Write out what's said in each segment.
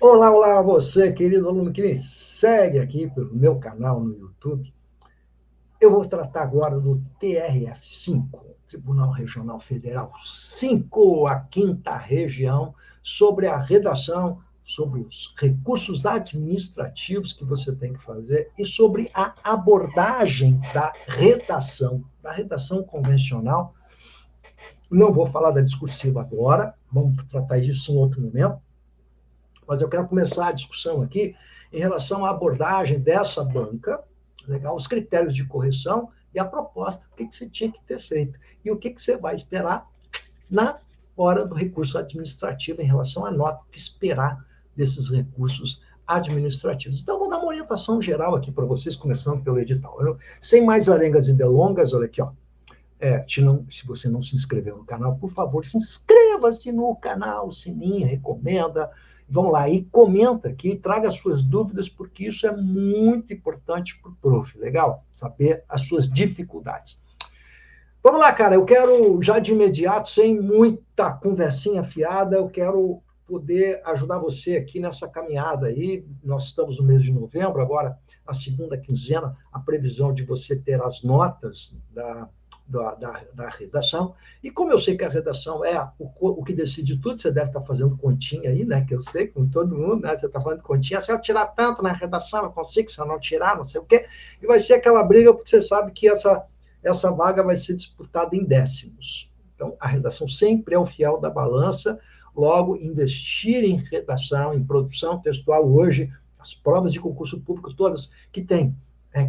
Olá, olá, você, querido aluno que me segue aqui pelo meu canal no YouTube. Eu vou tratar agora do TRF5, Tribunal Regional Federal 5, a quinta região, sobre a redação, sobre os recursos administrativos que você tem que fazer e sobre a abordagem da redação convencional. Não vou falar da discursiva agora, vamos tratar disso em outro momento. Mas eu quero começar a discussão aqui em relação à abordagem dessa banca, legal, os critérios de correção e a proposta, o que você tinha que ter feito e o que você vai esperar na hora do recurso administrativo em relação à nota, o que esperar desses recursos administrativos. Então, eu vou dar uma orientação geral aqui para vocês, começando pelo edital. Sem mais arengas e delongas, olha aqui, ó. Se você não se inscreveu no canal, por favor, se inscreva-se no canal, sininho, recomenda. Vamos lá, e comenta aqui, traga as suas dúvidas, porque isso é muito importante para o prof, legal? Saber as suas dificuldades. Vamos lá, cara, eu quero já de imediato, sem muita conversinha fiada, eu quero poder ajudar você aqui nessa caminhada aí. Nós estamos no mês de novembro, agora, a segunda quinzena, a previsão de você ter as notas da redação. E como eu sei que a redação é o que decide tudo, você deve estar fazendo continha aí, né? Que eu sei, com todo mundo, né? Você está fazendo continha. Se eu tirar tanto na redação, eu consigo, se eu não tirar, não sei o quê. E vai ser aquela briga, porque você sabe que essa vaga vai ser disputada em décimos. Então, a redação sempre é o fiel da balança. Logo, investir em redação, em produção textual, hoje, as provas de concurso público todas que têm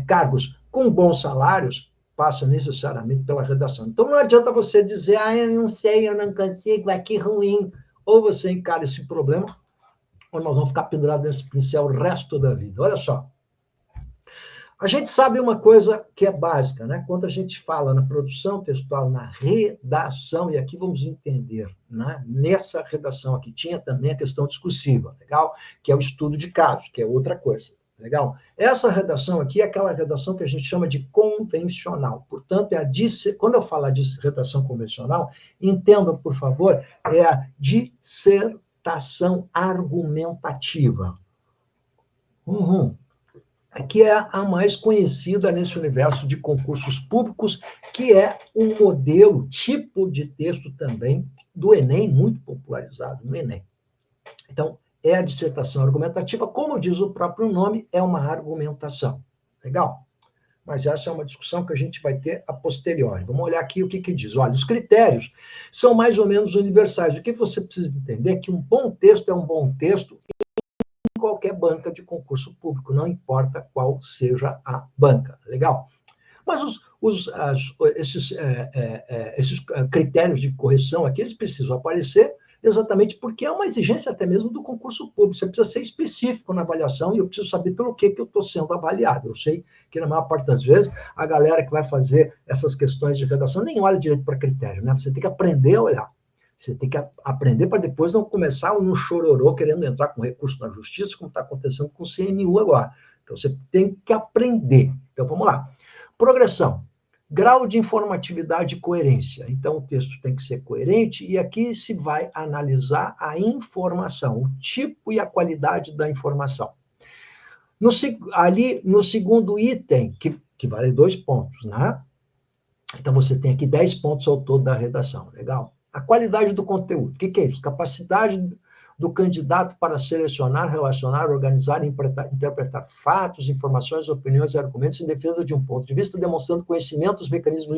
cargos com bons salários, passa necessariamente pela redação. Então, não adianta você dizer, eu não sei, eu não consigo, que ruim. Ou você encara esse problema, ou nós vamos ficar pendurados nesse pincel o resto da vida. Olha só. A gente sabe uma coisa que é básica, né? Quando a gente fala na produção textual, na redação, e aqui vamos entender, né? Nessa redação aqui tinha também a questão discursiva, legal? Que é o estudo de casos, que é outra coisa. Legal? Essa redação aqui é aquela redação que a gente chama de convencional. Portanto, quando eu falar de redação convencional, entendam, por favor, é a dissertação argumentativa. Que é a mais conhecida nesse universo de concursos públicos, que é um modelo, tipo de texto também, do Enem, muito popularizado no Enem. Então, é a dissertação argumentativa, como diz o próprio nome, é uma argumentação. Legal? Mas essa é uma discussão que a gente vai ter a posteriori. Vamos olhar aqui o que diz. Olha, os critérios são mais ou menos universais. O que você precisa entender é que um bom texto é um bom texto em qualquer banca de concurso público, não importa qual seja a banca. Legal? Mas esses critérios de correção aqui, eles precisam aparecer exatamente porque é uma exigência até mesmo do concurso público. Você precisa ser específico na avaliação e eu preciso saber pelo que eu estou sendo avaliado. Eu sei que, na maior parte das vezes, a galera que vai fazer essas questões de redação nem olha direito para critério, né? Você tem que aprender a olhar. Você tem que aprender para depois não começar no chororô querendo entrar com recurso na justiça, como está acontecendo com o CNU agora. Então, você tem que aprender. Então, vamos lá. Progressão. Grau de informatividade e coerência. Então, o texto tem que ser coerente e aqui se vai analisar a informação, o tipo e a qualidade da informação. Ali, no segundo item, que vale 2 pontos, né? Então, você tem aqui 10 pontos ao todo da redação. Legal? A qualidade do conteúdo. O que é isso? Capacidade do candidato para selecionar, relacionar, organizar e interpretar fatos, informações, opiniões e argumentos em defesa de um ponto de vista, demonstrando conhecimento dos mecanismos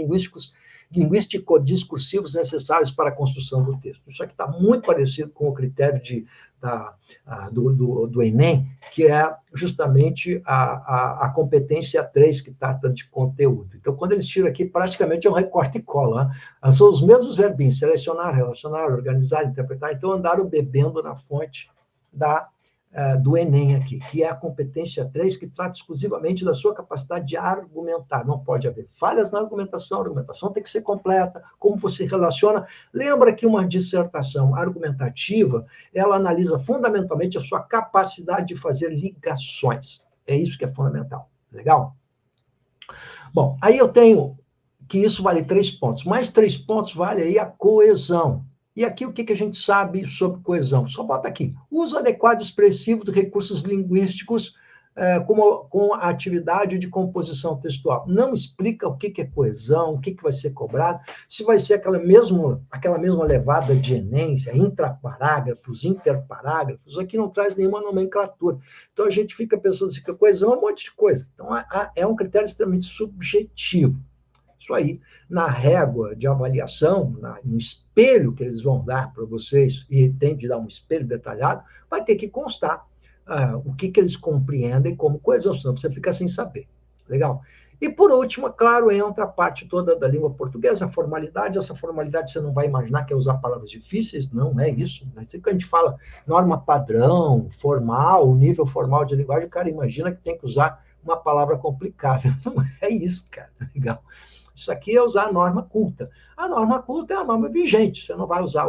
linguístico-discursivos necessários para a construção do texto. Isso aqui está muito parecido com o critério do Enem, que é justamente a competência 3 que trata de conteúdo. Então, quando eles tiram aqui, praticamente é um recorte e cola. Né? São os mesmos verbinhos, selecionar, relacionar, organizar, interpretar. Então, andaram bebendo na fonte do Enem aqui, que é a competência 3, que trata exclusivamente da sua capacidade de argumentar. Não pode haver falhas na argumentação, a argumentação tem que ser completa, como você relaciona. Lembra que uma dissertação argumentativa, ela analisa fundamentalmente a sua capacidade de fazer ligações. É isso que é fundamental. Legal? Bom, aí eu tenho que isso vale 3 pontos. Mais 3 pontos vale aí a coesão. E aqui o que a gente sabe sobre coesão? Só bota aqui. Uso adequado e expressivo de recursos linguísticos com a atividade de composição textual. Não explica o que é coesão, o que vai ser cobrado, se vai ser aquela mesma levada de enência, intraparágrafos, interparágrafos, aqui não traz nenhuma nomenclatura. Então a gente fica pensando assim, que a coesão é um monte de coisa. Então é um critério extremamente subjetivo. Isso aí, na régua de avaliação, no espelho que eles vão dar para vocês, e tem de dar um espelho detalhado, vai ter que constar o que eles compreendem como coesão, senão você fica sem saber. Legal? E, por último, claro, entra a parte toda da língua portuguesa, a formalidade. Essa formalidade você não vai imaginar que é usar palavras difíceis, não é isso. Né? Sempre que a gente fala norma padrão, formal, nível formal de linguagem, o cara imagina que tem que usar uma palavra complicada. Não é isso, cara. Legal? Isso aqui é usar a norma culta. A norma culta é a norma vigente. Você não vai usar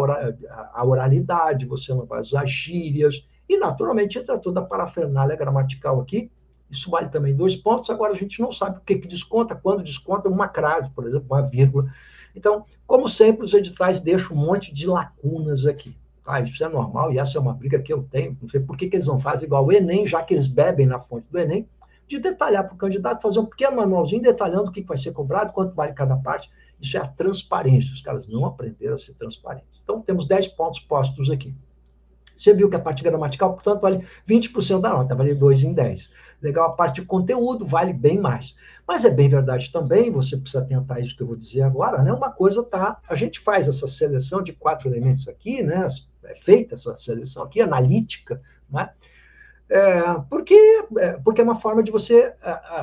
a oralidade, você não vai usar gírias, e, naturalmente, entra toda a parafernália gramatical aqui. Isso vale também 2 pontos. Agora, a gente não sabe o que desconta, quando desconta uma crase, por exemplo, uma vírgula. Então, como sempre, os editais deixam um monte de lacunas aqui. Ah, isso é normal, e essa é uma briga que eu tenho. Não sei por que eles não fazem igual o Enem, já que eles bebem na fonte do Enem, de detalhar para o candidato, fazer um pequeno manualzinho detalhando o que vai ser cobrado, quanto vale cada parte. Isso é a transparência. Os caras não aprenderam a ser transparentes. Então, temos 10 pontos postos aqui. Você viu que a parte gramatical, portanto, vale 20% da nota, vale 2 em 10. Legal, a parte de conteúdo vale bem mais. Mas é bem verdade também, você precisa atentar a isso que eu vou dizer agora, né? Uma coisa tá, a gente faz essa seleção de 4 elementos aqui, né? É feita essa seleção aqui, analítica, né? Porque é uma forma de você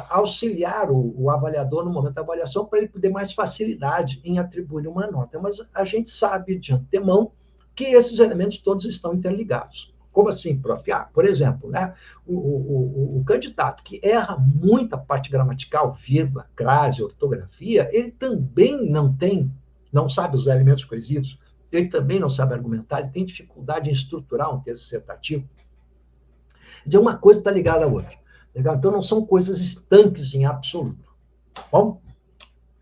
auxiliar o avaliador no momento da avaliação para ele ter mais facilidade em atribuir uma nota. Mas a gente sabe de antemão que esses elementos todos estão interligados. Como assim, prof? Por exemplo, né, o candidato que erra muita parte gramatical, vírgula, crase, ortografia, ele também não sabe os elementos coesivos, ele também não sabe argumentar, ele tem dificuldade em estruturar um texto dissertativo. Quer dizer, uma coisa está ligada à outra. Legal? Então, não são coisas estanques em absoluto. Bom?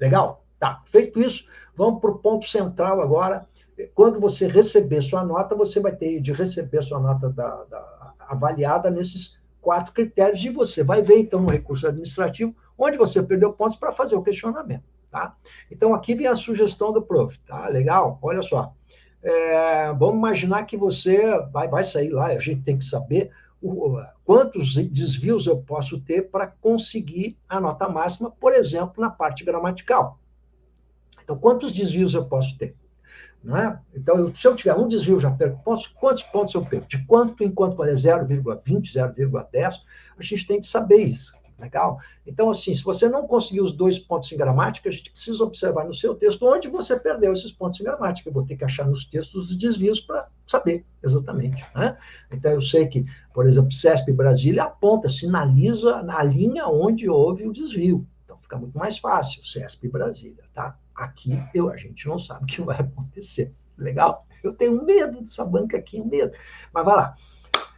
Legal? Tá. Feito isso, vamos para o ponto central agora. Quando você receber sua nota, você vai ter de receber sua nota avaliada nesses 4 critérios, e você vai ver, então, no recurso administrativo, onde você perdeu pontos para fazer o questionamento. Tá? Então, aqui vem a sugestão do prof. Tá? Legal? Olha só. Vamos imaginar que você vai sair lá, a gente tem que saber quantos desvios eu posso ter para conseguir a nota máxima, por exemplo, na parte gramatical. Então, quantos desvios eu posso ter? Não é? Então, se eu tiver um desvio, já perco pontos. Quantos pontos eu perco? De quanto em quanto vale 0,20, 0,10? A gente tem que saber isso. Legal? Então, assim, se você não conseguir os 2 pontos em gramática, a gente precisa observar no seu texto onde você perdeu esses pontos em gramática. Eu vou ter que achar nos textos os desvios para saber exatamente. Né? Então, eu sei que, por exemplo, CESP Brasília aponta, sinaliza na linha onde houve o desvio. Então, fica muito mais fácil, CESP Brasília, tá? Aqui, a gente não sabe o que vai acontecer. Legal? Eu tenho medo dessa banca aqui, medo. Mas vai lá.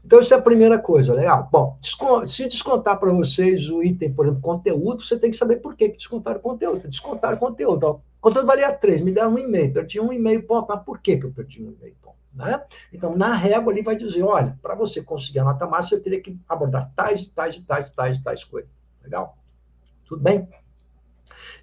Então, isso é a primeira coisa, legal? Bom, se descontar para vocês o item, por exemplo, conteúdo, você tem que saber por que descontaram o conteúdo. Descontaram o conteúdo. O conteúdo valia 3, me deram 1,5, perdi 1,5 ponto. Mas por que eu perdi 1,5 ponto? Né? Então, na régua ali vai dizer, olha, para você conseguir a nota máxima, você teria que abordar tais e tais e tais e tais e tais coisas. Legal? Tudo bem?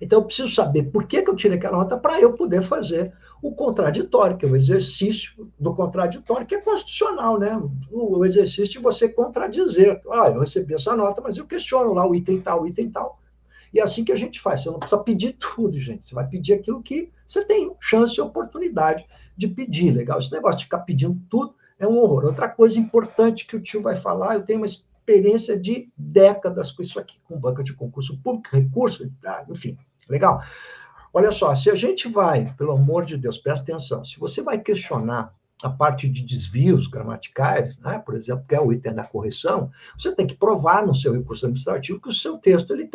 Então, eu preciso saber por que eu tirei aquela nota para eu poder fazer o contraditório, que é o exercício do contraditório, que é constitucional, né? O exercício de você contradizer. Eu recebi essa nota, mas eu questiono lá o item tal, o item tal. E é assim que a gente faz. Você não precisa pedir tudo, gente. Você vai pedir aquilo que você tem chance e oportunidade de pedir. Legal? Esse negócio de ficar pedindo tudo é um horror. Outra coisa importante que o tio vai falar, eu tenho uma experiência de décadas com isso aqui, com banca de concurso público, recurso, enfim. Legal? Olha só, se a gente vai, pelo amor de Deus, presta atenção, se você vai questionar a parte de desvios gramaticais, né, por exemplo, que é o item da correção, você tem que provar no seu recurso administrativo que o seu texto ele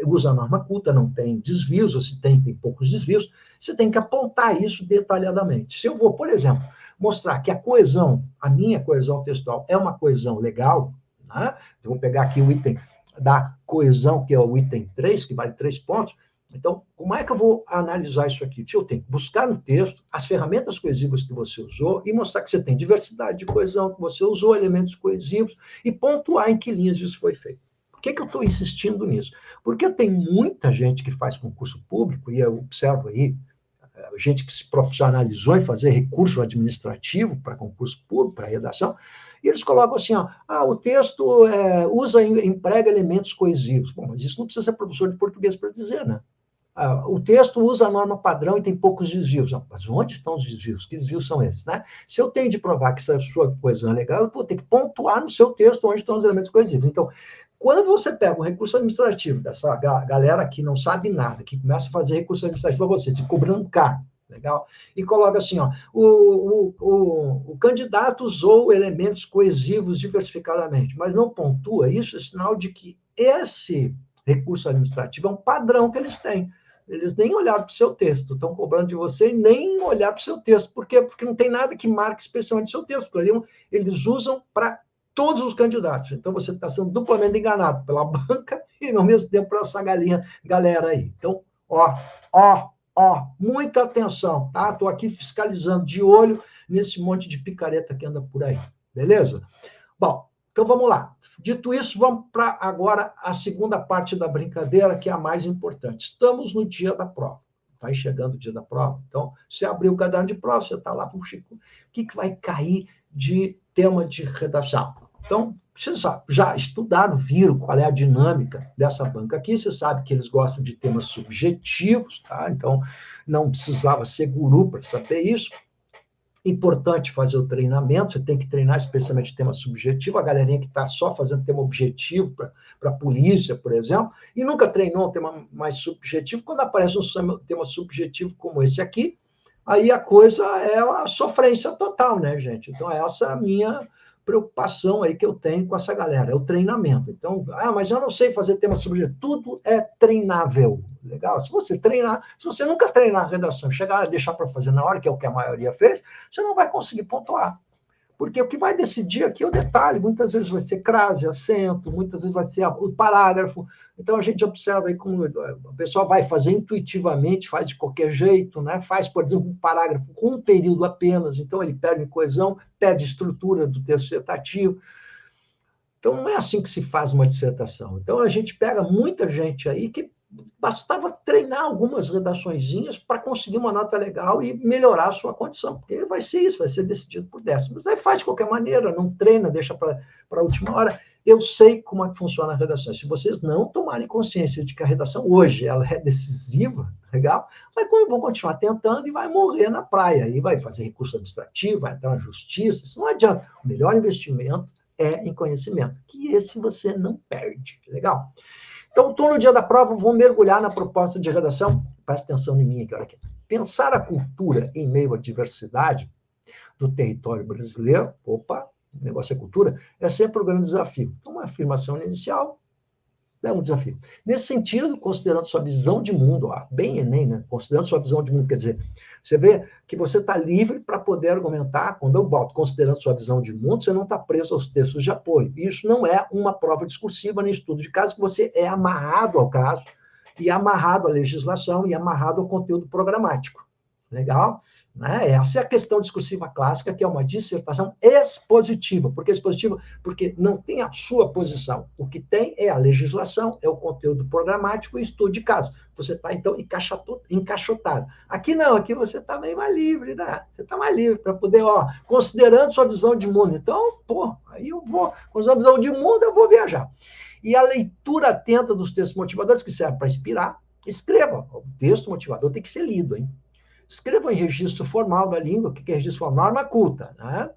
usa a norma culta, não tem desvios, ou se tem poucos desvios, você tem que apontar isso detalhadamente. Se eu vou, por exemplo, mostrar que a minha coesão textual é uma coesão legal, né, então vou pegar aqui o item da coesão, que é o item 3, que vale 3 pontos, Então, como é que eu vou analisar isso aqui? Eu tenho que buscar no texto as ferramentas coesivas que você usou e mostrar que você tem diversidade de coesão, que você usou elementos coesivos e pontuar em que linhas isso foi feito. Por que eu estou insistindo nisso? Porque tem muita gente que faz concurso público, e eu observo aí, gente que se profissionalizou em fazer recurso administrativo para concurso público, para redação, e eles colocam assim, ó, o texto emprega elementos coesivos. Bom, mas isso não precisa ser professor de português para dizer, né? O texto usa a norma padrão e tem poucos desvios. Mas onde estão os desvios? Que desvios são esses? Né? Se eu tenho de provar que essa sua coesão é legal, eu vou ter que pontuar no seu texto onde estão os elementos coesivos. Então, quando você pega um recurso administrativo dessa galera que não sabe nada, que começa a fazer recurso administrativo para você, se cobrando caro, legal? E coloca assim, ó, o candidato usou elementos coesivos diversificadamente, mas não pontua, isso é sinal de que esse recurso administrativo é um padrão que eles têm. Eles nem olharam para o seu texto, estão cobrando de você e nem olhar para o seu texto. Por quê? Porque não tem nada que marque especialmente seu texto. Eles usam para todos os candidatos. Então, você está sendo duplamente enganado pela banca e, ao mesmo tempo, por essa galera aí. Então, muita atenção, tá? Estou aqui fiscalizando de olho nesse monte de picareta que anda por aí. Beleza? Bom, então vamos lá. Dito isso, vamos para agora a segunda parte da brincadeira, que é a mais importante. Estamos no dia da prova. Vai chegando o dia da prova. Então, você abriu o caderno de prova, você está lá com o Chico. O que vai cair de tema de redação? Então, vocês já estudaram, viram qual é a dinâmica dessa banca aqui. Você sabe que eles gostam de temas subjetivos, tá? Então, não precisava ser guru para saber isso. Importante fazer o treinamento, você tem que treinar especialmente tema subjetivo, a galerinha que está só fazendo tema objetivo para a polícia, por exemplo, e nunca treinou um tema mais subjetivo, quando aparece um tema subjetivo como esse aqui, aí a coisa é a sofrência total, né, gente? Então, essa é a minha preocupação aí que eu tenho com essa galera, é o treinamento. Então, mas eu não sei fazer tema subjetivo. Tudo é treinável, legal? Se você treinar, se você nunca treinar a redação, chegar a deixar para fazer na hora, que é o que a maioria fez, você não vai conseguir pontuar. Porque o que vai decidir aqui é o detalhe. Muitas vezes vai ser crase, acento, muitas vezes vai ser o parágrafo. Então, a gente observa aí como o pessoal vai fazer intuitivamente, faz de qualquer jeito, né? Faz, por exemplo, um parágrafo com um período apenas. Então, ele perde coesão, perde estrutura do texto dissertativo. Então, não é assim que se faz uma dissertação. Então, a gente pega muita gente aí que bastava treinar algumas redaçõezinhas para conseguir uma nota legal e melhorar a sua condição, porque vai ser isso, vai ser decidido por décimos. Aí faz de qualquer maneira, não treina, deixa para a última hora. Eu sei como é que funciona a redação. Se vocês não tomarem consciência de que a redação hoje ela é decisiva, legal, vão continuar tentando e vai morrer na praia. Aí vai fazer recurso administrativo, vai entrar na justiça, isso não adianta. O melhor investimento é em conhecimento, que esse você não perde, legal? Então, estou no dia da prova, vou mergulhar na proposta de redação. Presta atenção em mim aqui. Pensar a cultura em meio à diversidade do território brasileiro, o negócio é cultura, é sempre um grande desafio. Então, uma afirmação inicial é um desafio. Nesse sentido, considerando sua visão de mundo, bem Enem, né? Considerando sua visão de mundo, quer dizer, você vê que você está livre para poder argumentar, quando eu boto considerando sua visão de mundo, você não está preso aos textos de apoio. Isso não é uma prova discursiva nem estudo de caso, que você é amarrado ao caso, e amarrado à legislação, e amarrado ao conteúdo programático. Legal? Né? Essa é a questão discursiva clássica, que é uma dissertação expositiva. Por que expositiva? Porque não tem a sua posição. O que tem é a legislação, é o conteúdo programático e estudo de caso. Você está, então, encaixotado. Aqui não, aqui você está bem mais livre, né? Você está mais livre para poder, considerando sua visão de mundo. Então, aí eu vou, com sua visão de mundo, eu vou viajar. E a leitura atenta dos textos motivadores, que serve para inspirar, escreva. O texto motivador tem que ser lido, hein? Escreva em registro formal da língua. O que é registro formal? Arma culta, né?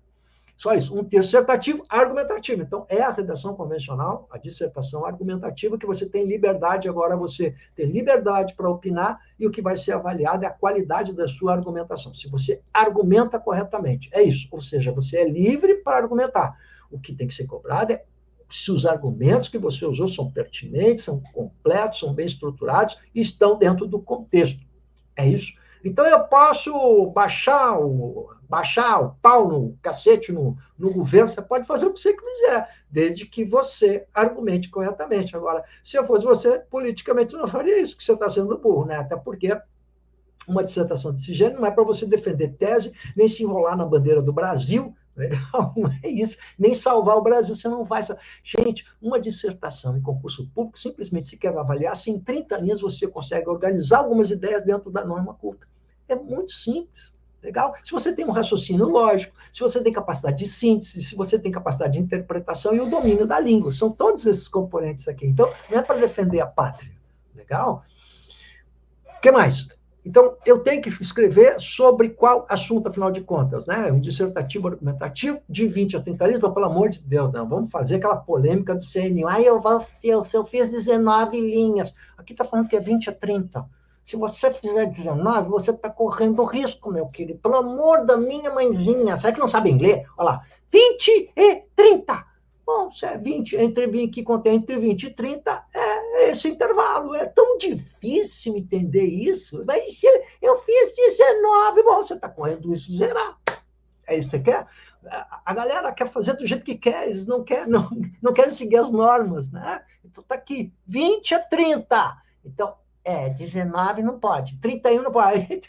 Só isso. Um texto dissertativo, argumentativo. Então, é a redação convencional, a dissertação argumentativa, que você tem liberdade, agora você tem liberdade para opinar, e o que vai ser avaliado é a qualidade da sua argumentação. Se você argumenta corretamente. É isso. Ou seja, você é livre para argumentar. O que tem que ser cobrado é se os argumentos que você usou são pertinentes, são completos, são bem estruturados e estão dentro do contexto. É isso. Então eu posso baixar o pau no cacete no governo, você pode fazer o que você quiser, desde que você argumente corretamente. Agora, se eu fosse você, politicamente não faria isso, porque você está sendo burro, né? Até porque uma dissertação desse gênero não é para você defender tese, nem se enrolar na bandeira do Brasil, não é isso, nem salvar o Brasil, você não vai. Gente, uma dissertação em concurso público, simplesmente se quer avaliar se em 30 linhas você consegue organizar algumas ideias dentro da norma culta. É muito simples. Legal? Se você tem um raciocínio lógico, se você tem capacidade de síntese, se você tem capacidade de interpretação e o domínio da língua, são todos esses componentes aqui. Então, não é para defender a pátria. Legal? O que mais? Então, eu tenho que escrever sobre qual assunto, afinal de contas, né? Um dissertativo argumentativo de 20 a 30 linhas, então, pelo amor de Deus, não. Vamos fazer aquela polêmica do CNU. Se eu fiz 19 linhas, aqui está falando que é 20 a 30. Se você fizer 19, você está correndo risco, meu querido. Pelo amor da minha mãezinha. Será que não sabe inglês? Olha lá. 20 e 30. Bom, se é 20, entre 20, que contém entre 20 e 30, é esse intervalo. É tão difícil entender isso. Mas se eu fiz 19, bom, você está correndo isso de zerar. É isso que você quer? A galera quer fazer do jeito que quer, eles não querem seguir as normas, né? Então tá aqui, 20 a 30. Então, 19 não pode, 31 não pode.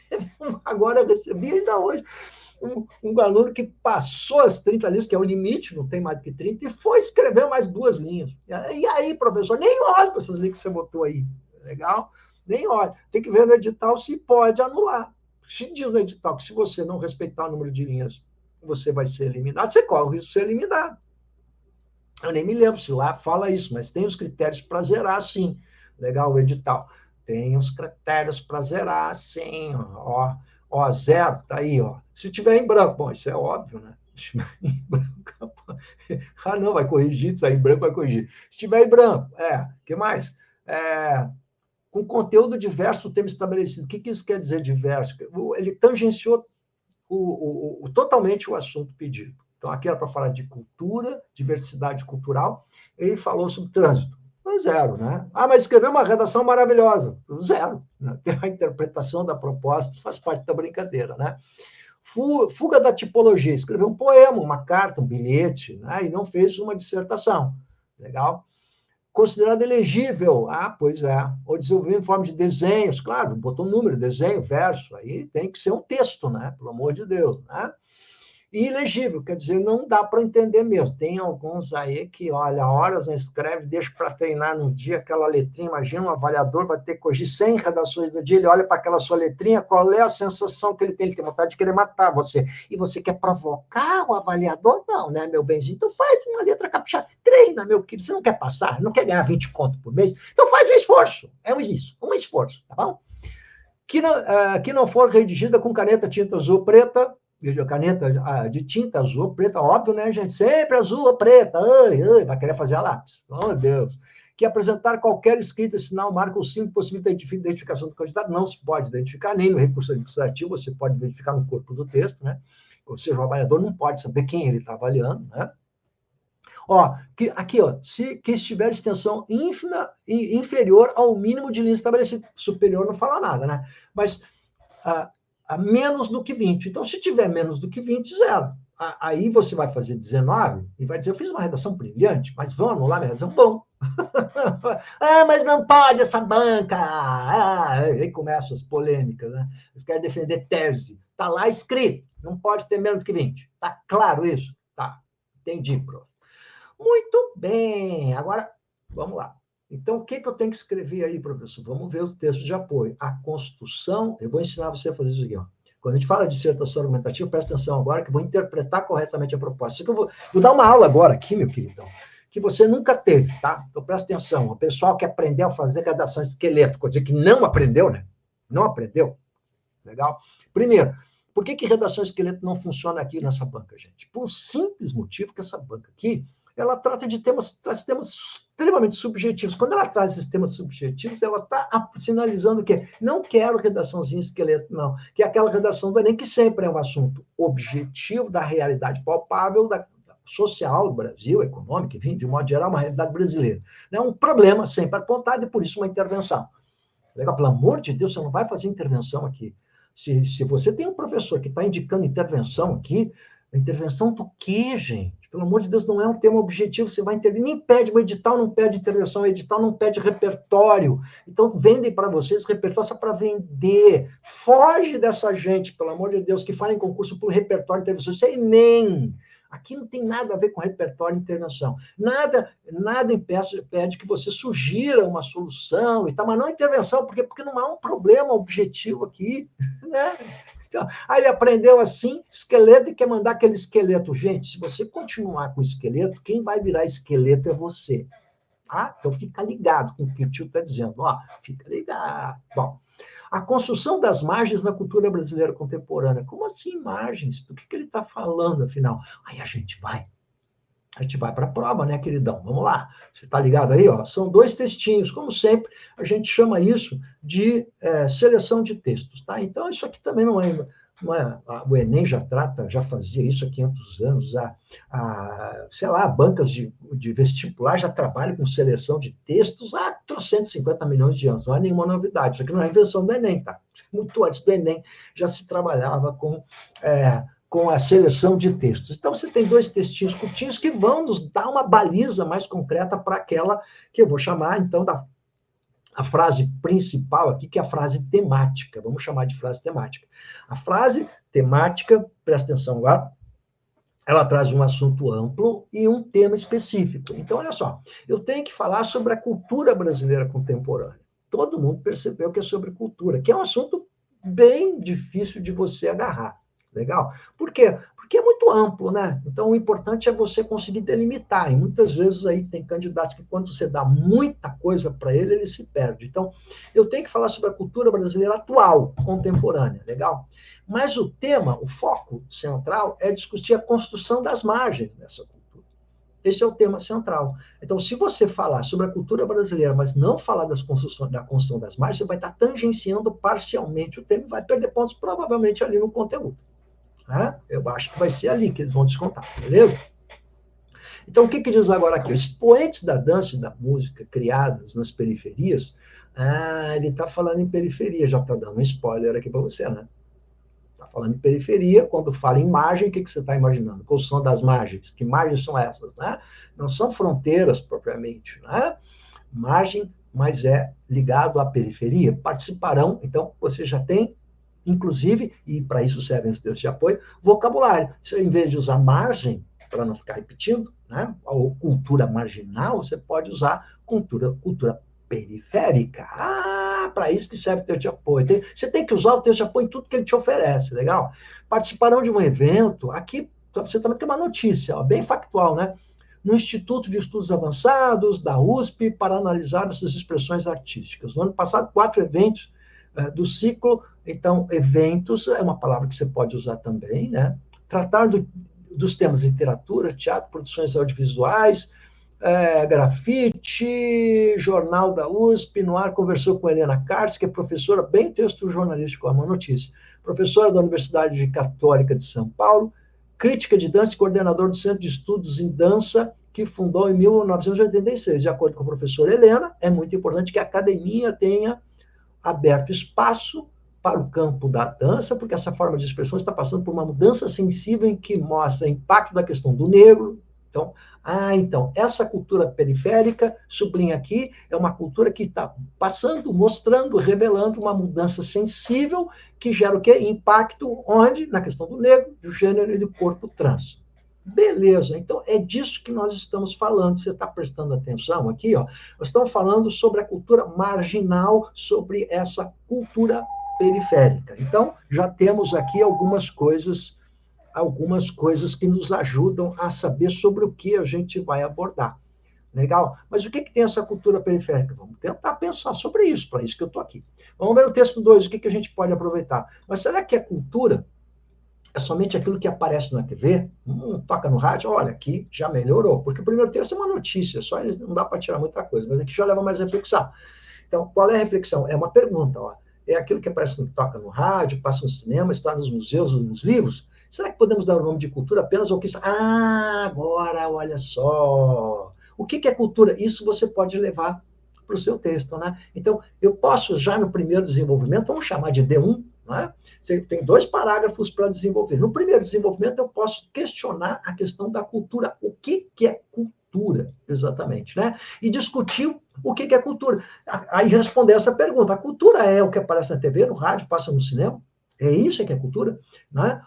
Agora eu recebi ainda hoje um aluno que passou as 30 linhas, que é o limite, não tem mais do que 30, e foi escrever mais 2 linhas. E aí, professor, nem olha para essas linhas que você botou aí. Legal? Nem olha. Tem que ver no edital se pode anular. Se diz no edital que se você não respeitar o número de linhas, você vai ser eliminado, você corre o risco de ser eliminado. Eu nem me lembro se lá fala isso, mas tem os critérios para zerar, sim. Legal, o edital. Tem os critérios para zerar, sim. Ó, zero, tá aí, ó. Se tiver em branco, bom, isso é óbvio, né? Se tiver em branco, não, vai corrigir, se em branco vai corrigir. Se tiver em branco, o que mais? Com conteúdo diverso do tema estabelecido. O que isso quer dizer diverso? Ele tangenciou totalmente o assunto pedido. Então, aqui era para falar de cultura, diversidade cultural, ele falou sobre trânsito. Zero, né? Mas escreveu uma redação maravilhosa. Zero. Né? A interpretação da proposta faz parte da brincadeira, né? Fuga da tipologia. Escreveu um poema, uma carta, um bilhete, né? E não fez uma dissertação. Legal? Considerado elegível. Pois é. Ou desenvolver em forma de desenhos. Claro, botou número, desenho, verso. Aí tem que ser um texto, né? Pelo amor de Deus, né? E ilegível, quer dizer, não dá para entender mesmo. Tem alguns aí que, olha, horas não escreve, deixa para treinar no dia aquela letrinha. Imagina, um avaliador vai ter que corrigir 100 redações no dia, ele olha para aquela sua letrinha, qual é a sensação que ele tem? Ele tem vontade de querer matar você. E você quer provocar o avaliador? Não, né, meu benzinho? Então faz uma letra caprichada. Treina, meu querido. Você não quer passar? Não quer ganhar 20 conto por mês? Então faz um esforço. É um esforço, tá bom? Que não for redigida com caneta tinta azul ou preta, caneta de tinta azul ou preta, óbvio, né, gente? Sempre azul ou preta, vai querer fazer a lápis. Oh, Deus. Que apresentar qualquer escrita, sinal, marca ou símbolo possibilita a identificação do candidato. Não se pode identificar, nem no recurso administrativo, você pode verificar no corpo do texto, né? Ou seja, o avaliador não pode saber quem ele está avaliando, né? Aqui, que estiver extensão ínfima e inferior ao mínimo de linha estabelecido. Superior não fala nada, né? Mas a menos do que 20. Então, se tiver menos do que 20, zero. Aí você vai fazer 19 e vai dizer, eu fiz uma redação brilhante, mas vão anular minha redação? Bom. Mas não pode essa banca. Aí começam as polêmicas, né? Eles querem defender tese. Está lá escrito, não pode ter menos do que 20. Está claro isso? Tá. Entendi, prof. Muito bem. Agora, vamos lá. Então, o que eu tenho que escrever aí, professor? Vamos ver os textos de apoio. A construção, eu vou ensinar você a fazer isso aqui. Ó. Quando a gente fala de dissertação argumentativa, presta atenção agora, que eu vou interpretar corretamente a proposta. Isso que eu vou dar uma aula agora aqui, meu queridão, que você nunca teve, tá? Então, presta atenção. O pessoal que aprendeu a fazer redação esqueleto, quer dizer que não aprendeu, né? Não aprendeu. Legal? Primeiro, por que redação esqueleto não funciona aqui nessa banca, gente? Por um simples motivo que essa banca aqui, ela trata de temas extremamente subjetivos. Quando ela traz esses temas subjetivos, ela está sinalizando que não quero redaçãozinha esqueleto, não. Que é aquela redação do Enem que sempre é um assunto objetivo da realidade palpável, da social do Brasil, econômica, enfim, de modo geral, uma realidade brasileira. É um problema sempre apontado e, por isso, uma intervenção. Legal? Pelo amor de Deus, você não vai fazer intervenção aqui. Se você tem um professor que está indicando intervenção aqui, intervenção do quê, gente? Pelo amor de Deus, não é um tema objetivo, você vai intervir, nem pede, o edital não pede intervenção, o edital não pede repertório. Então, vendem para vocês repertório só para vender. Foge dessa gente, pelo amor de Deus, que fala em concurso por repertório de intervenção. Isso é Enem. Aqui não tem nada a ver com repertório e intervenção. Nada impede que você sugira uma solução e tal, mas não intervenção, porque não há um problema objetivo aqui, né? Então, aí ele aprendeu assim, esqueleto, e quer mandar aquele esqueleto. Gente, se você continuar com o esqueleto, quem vai virar esqueleto é você. Tá? Então fica ligado com o que o tio está dizendo. Ó, fica ligado. Bom, a construção das margens na cultura brasileira contemporânea. Como assim margens? Do que ele está falando, afinal? Aí a gente vai para a prova, né, queridão? Vamos lá. Você está ligado aí? Ó? São 2 textinhos. Como sempre, a gente chama isso de seleção de textos. Tá? Então, isso aqui também não é o Enem já fazia isso há 500 anos. Sei lá, bancas de vestibular já trabalham com seleção de textos há 350 milhões de anos. Não é nenhuma novidade. Isso aqui não é invenção do Enem, tá? Muito antes do Enem já se trabalhava com a seleção de textos. Então, você tem 2 textinhos curtinhos que vão nos dar uma baliza mais concreta para aquela que eu vou chamar, então, a frase principal aqui, que é a frase temática. Vamos chamar de frase temática. A frase temática, presta atenção agora, ela traz um assunto amplo e um tema específico. Então, olha só, eu tenho que falar sobre a cultura brasileira contemporânea. Todo mundo percebeu que é sobre cultura, que é um assunto bem difícil de você agarrar. Legal? Por quê? Porque é muito amplo, né? Então, o importante é você conseguir delimitar. E muitas vezes aí tem candidatos que, quando você dá muita coisa para ele se perde. Então, eu tenho que falar sobre a cultura brasileira atual, contemporânea. Legal? Mas o tema, o foco central, é discutir a construção das margens dessa cultura. Esse é o tema central. Então, se você falar sobre a cultura brasileira, mas não falar da construção das margens, você vai estar tangenciando parcialmente o tema e vai perder pontos, provavelmente, ali no conteúdo. Eu acho que vai ser ali que eles vão descontar, beleza? Então, o que diz agora aqui? Os expoentes da dança e da música criadas nas periferias, ele está falando em periferia, já está dando um spoiler aqui para você, né? Está falando em periferia, quando fala em margem, o que você está imaginando? Quais são das margens? Que margens são essas, né? Não são fronteiras propriamente, né? Margem, mas é ligado à periferia. Participarão, então você já tem inclusive, e para isso servem os textos de apoio, vocabulário. Se em vez de usar margem, para não ficar repetindo, né, ou cultura marginal, você pode usar cultura periférica. Para isso que serve o texto de apoio. Você tem que usar o texto de apoio em tudo que ele te oferece, legal? Participarão de um evento, aqui você também tem uma notícia, bem factual, né? No Instituto de Estudos Avançados, da USP, para analisar essas expressões artísticas. No ano passado, 4 eventos do ciclo. Então, eventos é uma palavra que você pode usar também, né? Tratar dos temas literatura, teatro, produções audiovisuais, grafite, jornal da USP, no ar conversou com Helena Cars, que é professora, bem texto jornalístico, é uma notícia, professora da Universidade Católica de São Paulo, crítica de dança e coordenador do Centro de Estudos em Dança, que fundou em 1986. De acordo com a professora Helena, é muito importante que a academia tenha aberto espaço para o campo da dança, porque essa forma de expressão está passando por uma mudança sensível em que mostra o impacto da questão do negro. Então, essa cultura periférica, sublinha aqui, é uma cultura que está passando, mostrando, revelando uma mudança sensível que gera o quê? Impacto onde? Na questão do negro, do gênero e do corpo trans. Beleza, então é disso que nós estamos falando. Você está prestando atenção aqui, ó? Nós estamos falando sobre a cultura marginal, sobre essa cultura periférica. Então, já temos aqui algumas coisas que nos ajudam a saber sobre o que a gente vai abordar. Legal? Mas o que tem essa cultura periférica? Vamos tentar pensar sobre isso, para isso que eu estou aqui. Vamos ver o texto 2, o que a gente pode aproveitar. Mas será que a cultura é somente aquilo que aparece na TV? Toca no rádio? Olha, aqui já melhorou. Porque o primeiro texto é uma notícia, só não dá para tirar muita coisa, mas aqui já leva mais reflexão. Então, qual é a reflexão? É uma pergunta, ó. É aquilo que aparece, toca no rádio, passa no cinema, está nos museus, nos livros? Será que podemos dar o nome de cultura apenas ao que... agora, olha só. O que é cultura? Isso você pode levar para o seu texto, né? Então, eu posso já no primeiro desenvolvimento, vamos chamar de D1, Não é? Você tem 2 parágrafos para desenvolver. No primeiro desenvolvimento, eu posso questionar a questão da cultura. O que é cultura, exatamente, né? E discutir o que é cultura. Aí responder essa pergunta. A cultura é o que aparece na TV, no rádio, passa no cinema? É isso que é cultura? Né?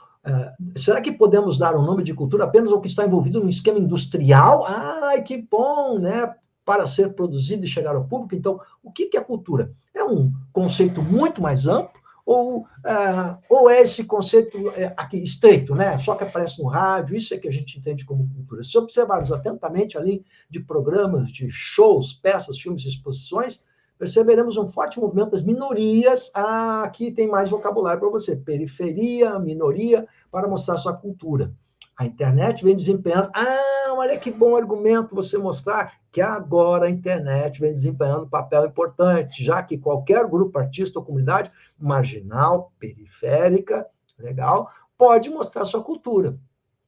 Será que podemos dar um nome de cultura apenas ao que está envolvido num esquema industrial? Ai, que bom, né? Para ser produzido e chegar ao público. Então, o que é cultura? É um conceito muito mais amplo, ou é esse conceito aqui estreito, né? Só que aparece no rádio, isso é que a gente entende como cultura. Se observarmos atentamente ali de programas, de shows, peças, filmes, exposições, perceberemos um forte movimento das minorias. Aqui tem mais vocabulário para você. Periferia, minoria, para mostrar sua cultura. A internet vem desempenhando... olha que bom argumento você mostrar que agora a internet vem desempenhando um papel importante, já que qualquer grupo, artista ou comunidade marginal, periférica, legal, pode mostrar sua cultura.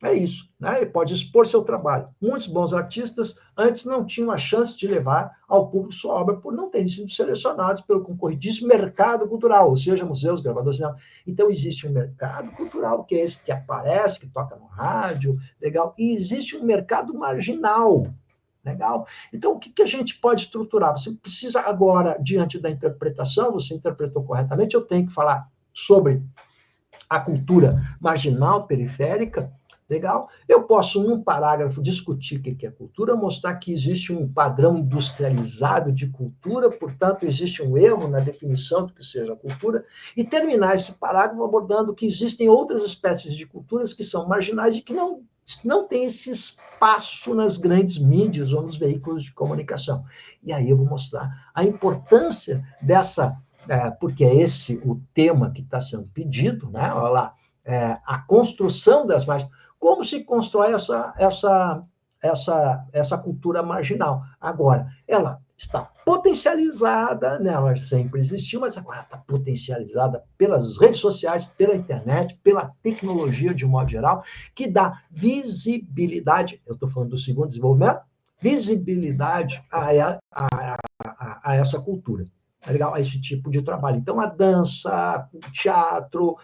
É isso, né? E pode expor seu trabalho. Muitos bons artistas antes não tinham a chance de levar ao público sua obra por não terem sido selecionados pelo concorridíssimo mercado cultural, ou seja, museus, gravadores, cinema. Então, existe um mercado cultural, que é esse que aparece, que toca no rádio, legal, e existe um mercado marginal, legal. Então, o que a gente pode estruturar? Você precisa agora, diante da interpretação, você interpretou corretamente, eu tenho que falar sobre a cultura marginal, periférica, legal? Eu posso, num parágrafo, discutir o que é cultura, mostrar que existe um padrão industrializado de cultura, portanto, existe um erro na definição do que seja cultura, e terminar esse parágrafo abordando que existem outras espécies de culturas que são marginais e que não tem esse espaço nas grandes mídias ou nos veículos de comunicação. E aí eu vou mostrar a importância dessa, porque é esse o tema que está sendo pedido, né? Olha lá, a construção das margens. Como se constrói essa cultura marginal? Agora, ela está potencializada, né? Ela sempre existiu, mas agora está potencializada pelas redes sociais, pela internet, pela tecnologia de um modo geral, que dá visibilidade, eu estou falando do segundo desenvolvimento, visibilidade a essa cultura. É legal? A esse tipo de trabalho. Então, a dança, o teatro,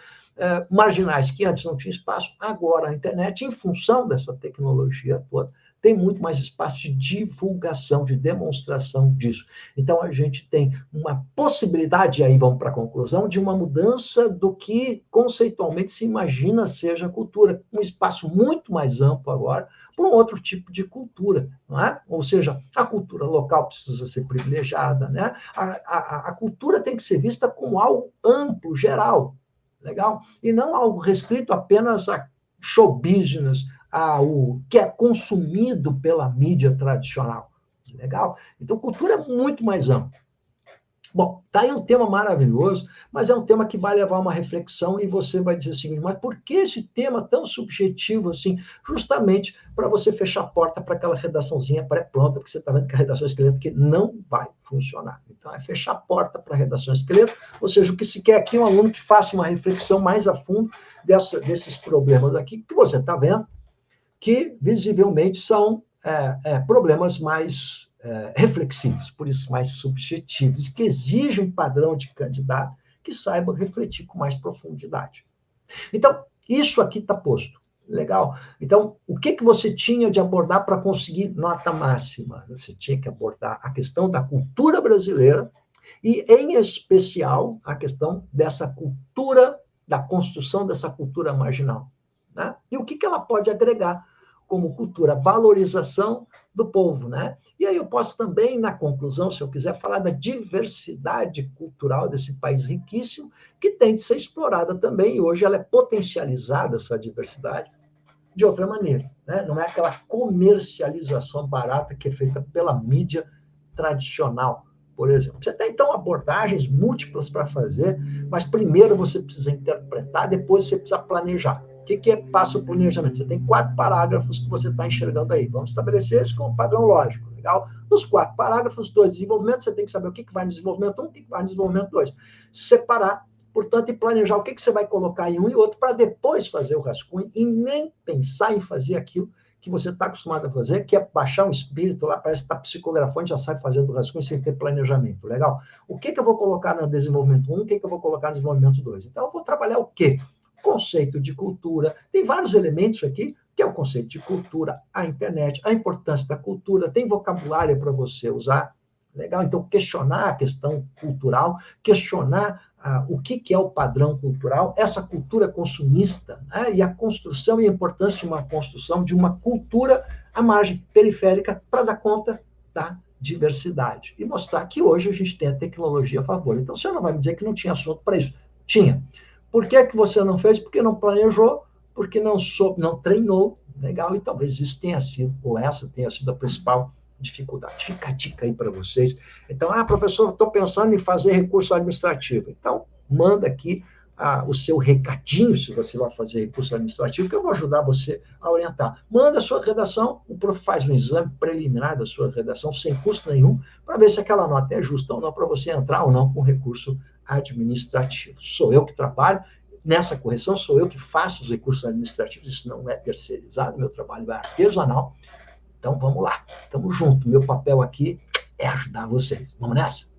marginais que antes não tinham espaço, agora a internet, em função dessa tecnologia toda, tem muito mais espaço de divulgação, de demonstração disso. Então, a gente tem uma possibilidade, e aí vamos para a conclusão, de uma mudança do que conceitualmente se imagina seja a cultura. Um espaço muito mais amplo agora para um outro tipo de cultura, não é? Ou seja, a cultura local precisa ser privilegiada, né? A cultura tem que ser vista como algo amplo, geral, legal? E não algo restrito apenas a show business, ao que é consumido pela mídia tradicional, legal? Então, cultura é muito mais ampla. Bom, tá aí um tema maravilhoso, mas é um tema que vai levar a uma reflexão e você vai dizer assim, mas por que esse tema tão subjetivo assim? Justamente para você fechar a porta para aquela redaçãozinha pré-pronta, porque você está vendo que a redação esqueleto que não vai funcionar. Então, é fechar a porta para a redação esqueleto, ou seja, o que se quer aqui é um aluno que faça uma reflexão mais a fundo desses problemas aqui, que você está vendo, que visivelmente são problemas mais reflexivos, por isso mais subjetivos, que exigem um padrão de candidato que saiba refletir com mais profundidade. Então, isso aqui está posto. Legal. Então, o que você tinha de abordar para conseguir nota máxima? Você tinha que abordar a questão da cultura brasileira e, em especial, a questão dessa cultura, da construção dessa cultura marginal. Né? E o que ela pode agregar como cultura, valorização do povo, né? E aí eu posso também, na conclusão, se eu quiser, falar da diversidade cultural desse país riquíssimo, que tem de ser explorada também, e hoje ela é potencializada, essa diversidade, de outra maneira, né? Não é aquela comercialização barata que é feita pela mídia tradicional, por exemplo. Você tem, então, abordagens múltiplas para fazer, mas primeiro você precisa interpretar, depois você precisa planejar. O que passa o planejamento? Você tem 4 parágrafos que você está enxergando aí. Vamos estabelecer isso como padrão lógico, legal? Nos 4 parágrafos, 2 desenvolvimentos, você tem que saber o que vai no desenvolvimento 1, o que vai no desenvolvimento 2. Separar, portanto, e planejar o que você vai colocar em um e outro para depois fazer o rascunho e nem pensar em fazer aquilo que você está acostumado a fazer, que é baixar um espírito lá, parece que está psicografando, já sai fazendo rascunho sem ter planejamento. Legal? O que eu vou colocar no desenvolvimento 1, o que eu vou colocar no desenvolvimento 2? Então, eu vou trabalhar o quê? Conceito de cultura. Tem vários elementos aqui, que é o conceito de cultura, a internet, a importância da cultura, tem vocabulário para você usar. Legal? Então, questionar a questão cultural, questionar o que é o padrão cultural, essa cultura consumista, né? E a construção e a importância de uma construção de uma cultura à margem periférica para dar conta da diversidade. E mostrar que hoje a gente tem a tecnologia a favor. Então, você não vai me dizer que não tinha assunto para isso. Tinha. Por que você não fez? Porque não planejou, porque não treinou. Legal? E talvez isso tenha sido, ou essa tenha sido a principal dificuldade. Fica a dica aí para vocês. Então, professor, estou pensando em fazer recurso administrativo. Então, manda aqui o seu recadinho, se você vai fazer recurso administrativo, que eu vou ajudar você a orientar. Manda a sua redação, o prof faz um exame preliminar da sua redação, sem custo nenhum, para ver se aquela nota é justa ou não, para você entrar ou não com recurso administrativo. Sou eu que trabalho nessa correção, sou eu que faço os recursos administrativos, isso não é terceirizado, meu trabalho é artesanal. Então, vamos lá, estamos juntos. Meu papel aqui é ajudar vocês. Vamos nessa?